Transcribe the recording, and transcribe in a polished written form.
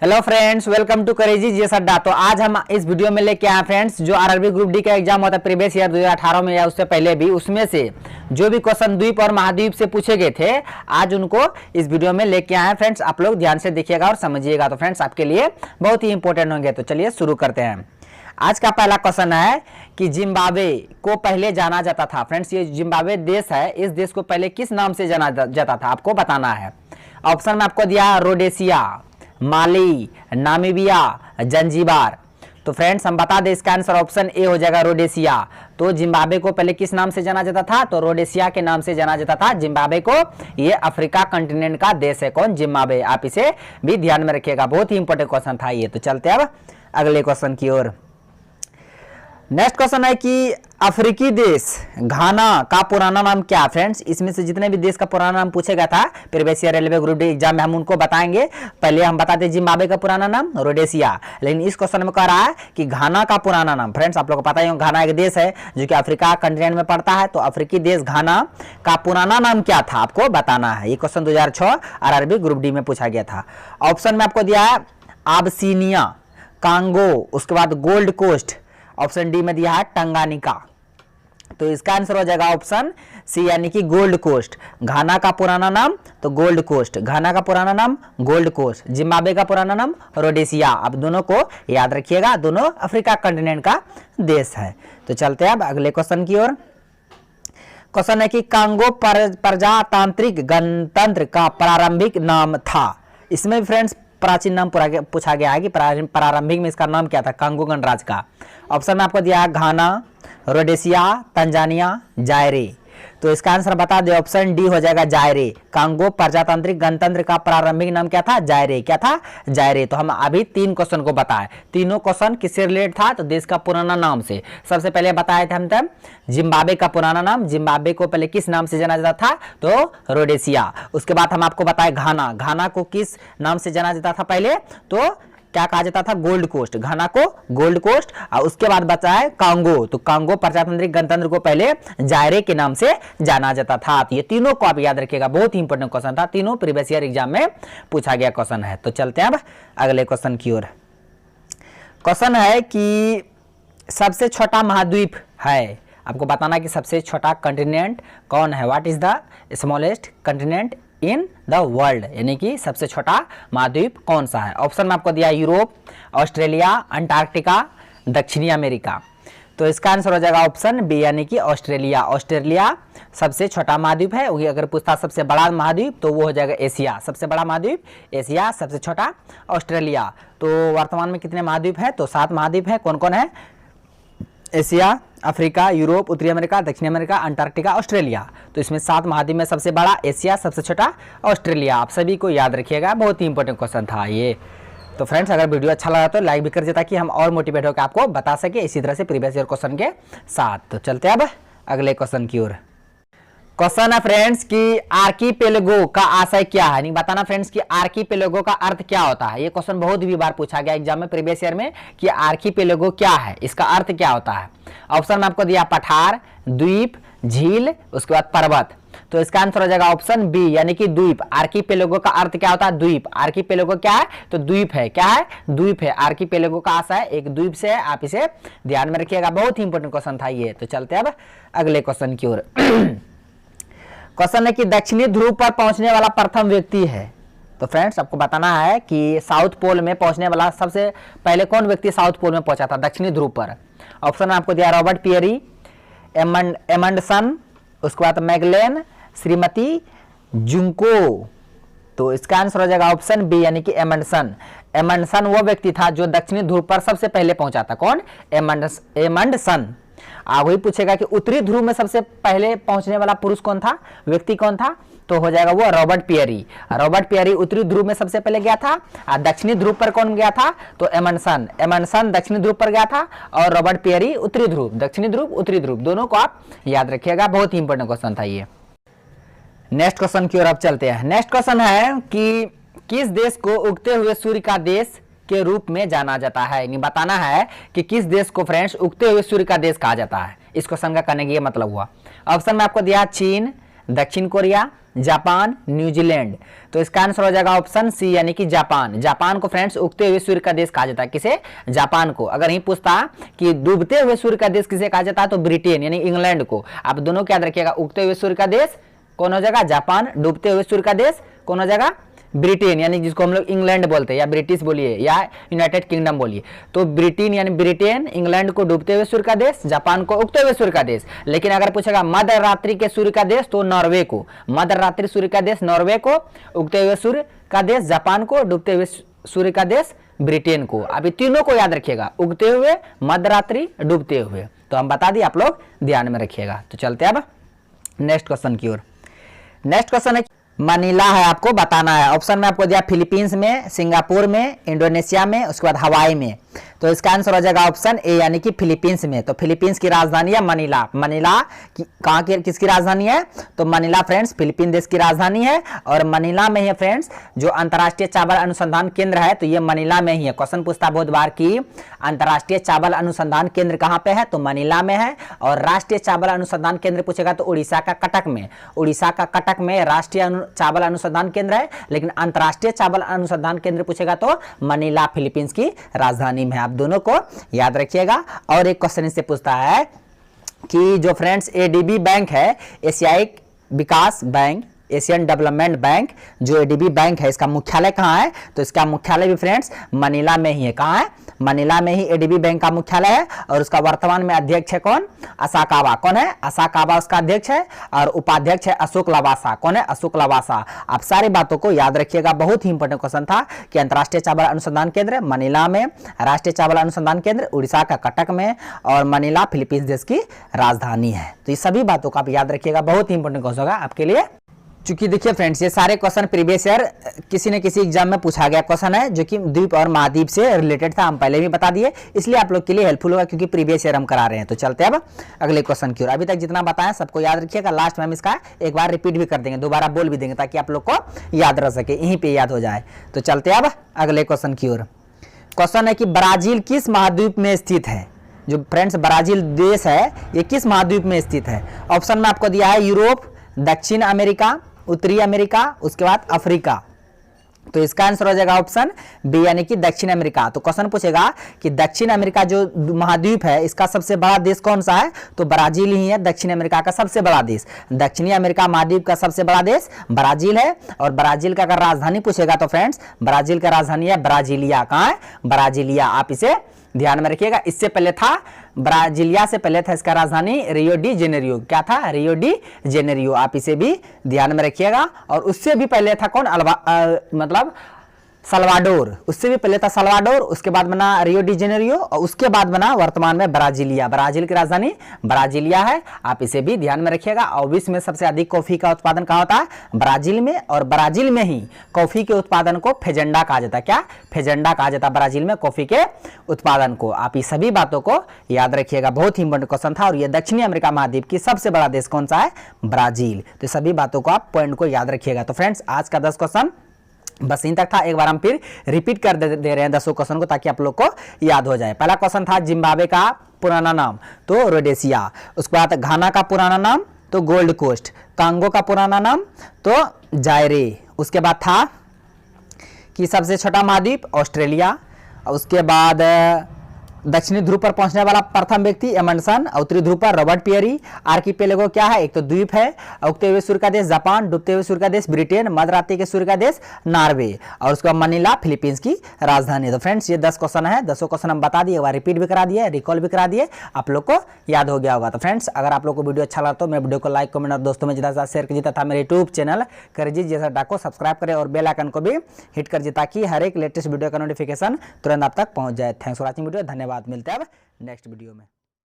Hello friends, welcome to crazy GS Adda. तो आज हम इस वीडियो में लेके आए फ्रेंड्स, जो आरआरबी ग्रुप डी का एग्जाम होता है प्रीवियस ईयर 2018 में या उससे पहले भी, उसमें से जो भी क्वेश्चन द्वीप और महाद्वीप से पूछे गए थे, आज उनको इस वीडियो में लेके आए हैं फ्रेंड्स। आप लोग ध्यान से देखिएगा और समझिएगा, तो फ्रेंड्स आपके लिए बहुत ही इंपॉर्टेंट होंगे। तो चलिए शुरू करते हैं। आज का पहला क्वेश्चन है कि जिम्बाब्वे को पहले जाना जाता था। फ्रेंड्स, ये जिम्बाब्वे देश है, इस देश को पहले किस नाम से जाना जाता था, आपको बताना है। ऑप्शन में आपको दिया रोडेशिया, माली, नामीबिया, जंजीबार। तो फ्रेंड्स हम बता दें, इसका आंसर ऑप्शन ए हो जाएगा, रोडेशिया। तो जिम्बाब्वे को पहले किस नाम से जाना जाता था, तो रोडेशिया के नाम से जाना जाता था जिम्बाब्वे को। ये अफ्रीका कंटिनेंट का देश है। कौन? जिम्बाब्वे। आप इसे भी ध्यान में रखिएगा, बहुत ही इंपॉर्टेंट क्वेश्चन था ये। तो चलते अब अगले क्वेश्चन की ओर। नेक्स्ट क्वेश्चन है कि अफ्रीकी देश घाना का पुराना नाम क्या? फ्रेंड्स, इसमें से जितने भी देश का पुराना नाम पूछा गया था previous year railway group D exam में, हम उनको बताएंगे। पहले हम बताते हैं जिम्बाब्वे का पुराना नाम रोडेशिया, लेकिन इस क्वेश्चन में कह रहा है कि घाना का पुराना नाम। फ्रेंड्स, आप लोग को पता ही होगा, घाना एक देश है जो कि अफ्रीका कंटिनेंट में पड़ता है। तो अफ्रीकी देश घाना का पुराना नाम क्या था, आपको बताना है। ये क्वेश्चन 2006 आरआरबी ग्रुप डी में पूछा गया था। ऑप्शन में आपको दिया है आबसीनिया, कांगो, उसके बाद गोल्ड कोस्ट। ऑप्शन डी में दिया है टंगानिका। तो इसका आंसर हो जाएगा ऑप्शन सी, यानी कि गोल्ड कोस्ट। घाना का पुराना नाम तो गोल्ड कोस्ट, घाना का पुराना नाम गोल्ड कोस्ट, जिम्बाब्वे का पुराना नाम रोडेशिया। अब दोनों को याद रखिएगा, दोनों अफ्रीका कंटिनेंट का देश है। तो चलते हैं अब अगले क्वेश्चन की ओर। क्वेश्चन है कि कांगो प्रजातांत्रिक गणतंत्र का प्रारंभिक नाम था। इसमें फ्रेंड्स प्राचीन नाम पूछा गया है कि प्रारंभिक में इसका नाम क्या था कांगो गणराज्य का। ऑप्शन में आपको दिया है घाना, रोडेशिया, तंजानिया, जायरे। तो इसका आंसर बता दे, ऑप्शन डी हो जाएगा जायरे। कांगो प्रजातांत्रिक गणतंत्र का प्रारंभिक नाम क्या था? जायरे। क्या था? जायरे। तो हम अभी 3 क्वेश्चन को बताए, तीनों क्वेश्चन किससे रिलेटेड था, तो देश का पुराना नाम से। सबसे पहले बताए थे हम तब जिम्बाब्वे का पुराना नाम, जिम्बाब्वे को पहले किस नाम से जाना जाता था, तो रोडेशिया। उसके बाद हम आपको बताए घाना, घाना को किस नाम से जाना जाता था पहले, तो क्या कहा जाता था? गोल्ड कोस्ट, घाना को गोल्ड कोस्ट। और उसके बाद बचा है कांगो, तो कांगो प्रजातांत्रिक गणतंत्र को पहले जायरे के नाम से जाना जाता था। तो ये तीनों को आप याद रखिएगा, बहुत ही इंपॉर्टेंट क्वेश्चन था, तीनों प्रीवियस ईयर एग्जाम में पूछा गया क्वेश्चन है। तो चलते हैं अब अगले क्वेश्चन की ओर। क्वेश्चन है कि सबसे छोटा महाद्वीप है, आपको बताना कि सबसे छोटा कंटिनेंट कौन है। What is the smallest continent in the world, यानी कि सबसे छोटा महाद्वीप कौन सा है। ऑप्शन में आपको दिया यूरोप, ऑस्ट्रेलिया, अंटार्कटिका, दक्षिणी अमेरिका। तो इसका आंसर हो जाएगा ऑप्शन बी, यानी कि ऑस्ट्रेलिया। ऑस्ट्रेलिया सबसे छोटा महाद्वीप है। वही अगर पूछता सबसे बड़ा महाद्वीप तो वो हो जाएगा एशिया। सबसे बड़ा महाद्वीप एशिया, सबसे छोटा ऑस्ट्रेलिया। तो वर्तमान में कितने महाद्वीप है, तो 7 महाद्वीप है। कौन कौन है? एशिया, अफ्रीका, यूरोप, उत्तरी अमेरिका, दक्षिणी अमेरिका, अंटार्कटिका, ऑस्ट्रेलिया। तो इसमें 7 महाद्वीप में सबसे बड़ा एशिया, सबसे छोटा ऑस्ट्रेलिया। आप सभी को याद रखिएगा, बहुत ही इंपॉर्टेंट क्वेश्चन था ये। तो फ्रेंड्स, अगर वीडियो अच्छा लगा तो लाइक भी कर दीजिए, ताकि हम और मोटिवेट होकर आपको बता सके इसी तरह से प्रीवियस ईयर क्वेश्चन के साथ। तो चलते हैं अब अगले क्वेश्चन की ओर। क्वेश्चन है फ्रेंड्स कि आर्कीपेलगो का आशय क्या है। नहीं बताना फ्रेंड्स कि आर्कीपेलगो का अर्थ क्या होता है। ये क्वेश्चन बहुत भी बार पूछा गया एग्जाम में प्रीवियस ईयर में कि आर्कीपेलगो क्या है, इसका अर्थ क्या होता है। ऑप्शन में आपको दिया पठार, द्वीप, झील, उसके बाद पर्वत। तो इसका आंसर हो जाएगा ऑप्शन बी, यानी कि द्वीप। आर्कीपेलगो का अर्थ क्या होता है? द्वीप। आर्कीपेलगो क्या है, तो द्वीप है। क्या है? द्वीप है। आर्कीपेलगो का आशय एक द्वीप से है, आप इसे ध्यान में रखिएगा, बहुत ही इंपॉर्टेंट क्वेश्चन था ये। तो चलते हैं अब अगले क्वेश्चन की ओर। क्वेश्चन है कि दक्षिणी ध्रुव पर पहुंचने वाला प्रथम व्यक्ति है। तो फ्रेंड्स, आपको बताना है कि साउथ पोल में पहुंचने वाला सबसे पहले कौन व्यक्ति साउथ पोल में पहुंचा था, दक्षिणी ध्रुव पर। ऑप्शन में आपको दिया रॉबर्ट पियरी, एमंडसन, उसके बाद मैगलेन, श्रीमती जुंको। तो इसका आंसर हो जाएगा ऑप्शन बी, यानी कि एमंडसन। एमंडसन वो व्यक्ति था जो दक्षिणी ध्रुव पर सबसे पहले पहुंचा था। कौन? एमंडसन। वही पूछेगा कि उत्तरी ध्रुव में सबसे पहले पहुंचने वाला पुरुष कौन था, व्यक्ति कौन था, तो हो जाएगा वो रॉबर्ट पियरी। रॉबर्ट पियरी उत्तरी ध्रुव में सबसे पहले गया था। और दक्षिणी ध्रुव पर कौन गया था, तो एमंडसन। एमंडसन दक्षिणी ध्रुव पर गया था और रॉबर्ट पियरी उत्तरी ध्रुव। दक्षिणी ध्रुव, उत्तरी ध्रुव, दोनों को आप याद रखिएगा, बहुत ही इंपॉर्टेंट क्वेश्चन था ये। नेक्स्ट क्वेश्चन की ओर अब चलते हैं। नेक्स्ट क्वेश्चन है कि किस देश को उगते हुए सूर्य का देश के रूप में जाना जाता है। नहीं बताना है कि किस देश को फ्रेंड्स उगते हुए सूर्य का देश कहा जाता है। इस क्वेश्चन का करने का ये मतलब हुआ। ऑप्शन में आपको दिया चीन, दक्षिण कोरिया, जापान, न्यूजीलैंड। तो इसका आंसर हो जाएगा ऑप्शन सी यानी कि जापान। जापान को फ्रेंड्स उगते हुए सूर्य का देश कहा जाता है। किसे? जापान को। अगर यही पूछता कि डूबते हुए सूर्य का देश किसे कहा जाता है तो ब्रिटेन यानी इंग्लैंड को। आप दोनों को याद रखिएगा, उगते हुए सूर्य का देश कौन हो जाएगा? जापान। डूबते हुए सूर्य का देश कौन हो जाएगा? ब्रिटेन यानी जिसको हम लोग इंग्लैंड बोलते हैं, या ब्रिटिश बोलिए या यूनाइटेड किंगडम बोलिए। तो ब्रिटेन यानी ब्रिटेन, इंग्लैंड को डूबते हुए सूर्य का देश, जापान को उगते हुए सूर्य का देश। लेकिन अगर पूछेगा मध्य रात्रि के सूर्य का देश तो नॉर्वे को। मध्य रात्रि सूर्य का देश नॉर्वे को, उगते हुए सूर्य का देश जापान को, डूबते हुए सूर्य का देश ब्रिटेन को। अभी तीनों को याद रखिएगा, उगते हुए, मध्य रात्रि, डूबते हुए। तो हम बता दिए, आप लोग ध्यान में रखिएगा। तो चलते अब नेक्स्ट क्वेश्चन की ओर। नेक्स्ट क्वेश्चन है मनीला है, आपको बताना है। ऑप्शन में आपको दिया फिलीपींस में, सिंगापुर में, इंडोनेशिया में, उसके बाद हवाई में। तो इसका आंसर हो जाएगा ऑप्शन ए यानी कि फिलीपींस में। तो फिलीपींस की राजधानी है मनीला। मनीला कहाँ की, किसकी राजधानी है? तो मनीला फ्रेंड्स फिलीपीन देश की राजधानी है। और मनीला में है फ्रेंड्स जो अंतर्राष्ट्रीय चावल अनुसंधान केंद्र है, तो ये मनीला में ही है। क्वेश्चन पूछता बहुत बार कि अंतर्राष्ट्रीय चावल अनुसंधान केंद्र कहाँ पे है, तो मनीला में है। और राष्ट्रीय चावल अनुसंधान केंद्र पूछेगा तो उड़ीसा का कटक में। उड़ीसा का कटक में राष्ट्रीय चावल अनुसंधान केंद्र है, लेकिन अंतर्राष्ट्रीय चावल अनुसंधान केंद्र पूछेगा तो मनीला फिलीपींस की राजधानी में। आप दोनों को याद रखिएगा। और एक क्वेश्चन इससे पूछता है कि जो फ्रेंड्स एडीबी बैंक है, एशियाई विकास बैंक, एशियन डेवलपमेंट बैंक, जो एडीबी बैंक है, इसका मुख्यालय कहाँ है? तो इसका मुख्यालय भी फ्रेंड्स मनीला में ही है। कहाँ है? मनीला में ही एडीबी बैंक का मुख्यालय है। और उसका वर्तमान में अध्यक्ष है कौन? असाकावा। कौन है? असाकावा उसका अध्यक्ष है। और उपाध्यक्ष है अशोक लवासा। कौन है? अशोक लवासा। आप सारी बातों को याद रखिएगा, बहुत ही इंपॉर्टेंट क्वेश्चन था कि अंतर्राष्ट्रीय चावल अनुसंधान केंद्र मनीला में, राष्ट्रीय चावल अनुसंधान केंद्र उड़ीसा का कटक में, और मनीला फिलीपींस देश की राजधानी है। तो ये सभी बातों को आप याद रखिएगा, बहुत ही इंपॉर्टेंट क्वेश्चन होगा आपके लिए। चूंकि देखिए फ्रेंड्स, ये सारे क्वेश्चन प्रीवियस ईयर किसी न किसी एग्जाम में पूछा गया क्वेश्चन है, जो कि द्वीप और महाद्वीप से रिलेटेड था। हम पहले भी बता दिए, इसलिए आप लोग के लिए हेल्पफुल होगा, क्योंकि प्रीवियस ईयर हम करा रहे हैं। तो चलते हैं अब अगले क्वेश्चन की ओर। अभी तक जितना बताया सबको याद रखिएगा, लास्ट में हम इसका एक बार रिपीट भी कर देंगे, दोबारा बोल भी देंगे, ताकि आप लोग को याद रह सके, यहीं पर याद हो जाए। तो चलते हैं अब अगले क्वेश्चन की ओर। क्वेश्चन है कि ब्राजील किस महाद्वीप में स्थित है? जो फ्रेंड्स ब्राजील देश है, ये किस महाद्वीप में स्थित है? ऑप्शन में आपको दिया है यूरोप, दक्षिण अमेरिका, उत्तरी अमेरिका, उसके बाद अफ्रीका। तो इसका आंसर हो जाएगा ऑप्शन बी यानी कि दक्षिण अमेरिका। तो क्वेश्चन पूछेगा कि दक्षिण अमेरिका जो महाद्वीप है, इसका सबसे बड़ा देश कौन सा है? तो ब्राजील ही है दक्षिण अमेरिका का सबसे बड़ा देश। दक्षिणी अमेरिका महाद्वीप का सबसे बड़ा देश ब्राजील है। और ब्राजील का अगर राजधानी पूछेगा तो फ्रेंड्स ब्राजील का राजधानी है ब्राजीलिया। कहाँ है? ब्राजीलिया। आप इसे ध्यान में रखिएगा। इससे पहले था ब्राजीलिया, से पहले था इसका राजधानी रियो डी जेनेरियो। क्या था? Rio de Janeiro. आप इसे भी ध्यान में रखिएगा। और उससे भी पहले था कौन? मतलब सल्वाडोर। उससे भी पहले था सल्वाडोर, उसके बाद बना रियो डी जेनेरियो, और उसके बाद बना वर्तमान में ब्राजीलिया। ब्राजील की राजधानी ब्राजीलिया है। आप इसे भी ध्यान में रखिएगा। और विश्व में सबसे अधिक कॉफी का उत्पादन कहाँ होता है? ब्राजील में। और ब्राजील में ही कॉफी के उत्पादन को फेजेंडा कहा जाता है। क्या? फेजेंडा कहा जाता है ब्राजील में कॉफी के उत्पादन को। आप इस सभी बातों को याद रखिएगा, बहुत ही इंपॉर्टेंट क्वेश्चन था। और ये दक्षिणी अमेरिका महाद्वीप की सबसे बड़ा देश कौन सा है? ब्राजील। तो सभी बातों को आप पॉइंट को याद रखिएगा। तो फ्रेंड्स आज का 10 क्वेश्चन बस इन तक था। एक बार हम फिर रिपीट कर दे रहे हैं 10 क्वेश्चन को, ताकि आप लोग को याद हो जाए। पहला क्वेश्चन था जिम्बाब्वे का पुराना नाम, तो रोडेशिया। उसके बाद घाना का पुराना नाम, तो गोल्ड कोस्ट। कांगो का पुराना नाम, तो जायरे। उसके बाद था कि सबसे छोटा महाद्वीप ऑस्ट्रेलिया। उसके बाद दक्षिणी ध्रुव पर पहुंचने वाला प्रथम व्यक्ति एमंडसन। उत्तरी ध्रुव पर रॉबर्ट पियरी। आर्किपेलेगो क्या है? एक तो द्वीप है। उगते हुए सूर्य का देश जापान, डूबते हुए सूर्य का देश ब्रिटेन, मध्यरात्रि के सूर्य का देश नॉर्वे, और उसके बाद मनीला फिलीपींस की राजधानी। तो फ्रेंड्स ये 10 क्वेश्चन है। 10 क्वेश्चन हम बता दिए, एक बार रिपीट भी करा दिए, रिकॉल भी करा दिए, आप लोग को याद हो गया होगा। तो फ्रेंड्स अगर आप लोग को वीडियो अच्छा लगा तो मेरे वीडियो को लाइक, कमेंट और दोस्तों में ज़्यादा शेयर कीजिए, तथा मेरे यूट्यूब चैनल करेजी जैसा डाको सब्सक्राइब करें और बेल आइकन को भी हिट कर दीजिए, ताकि हर एक लेटेस्ट वीडियो का नोटिफिकेशन तुरंत आप तक पहुंच जाए। Thanks for watching video. धन्यवाद। मिलते हैं अब नेक्स्ट वीडियो में।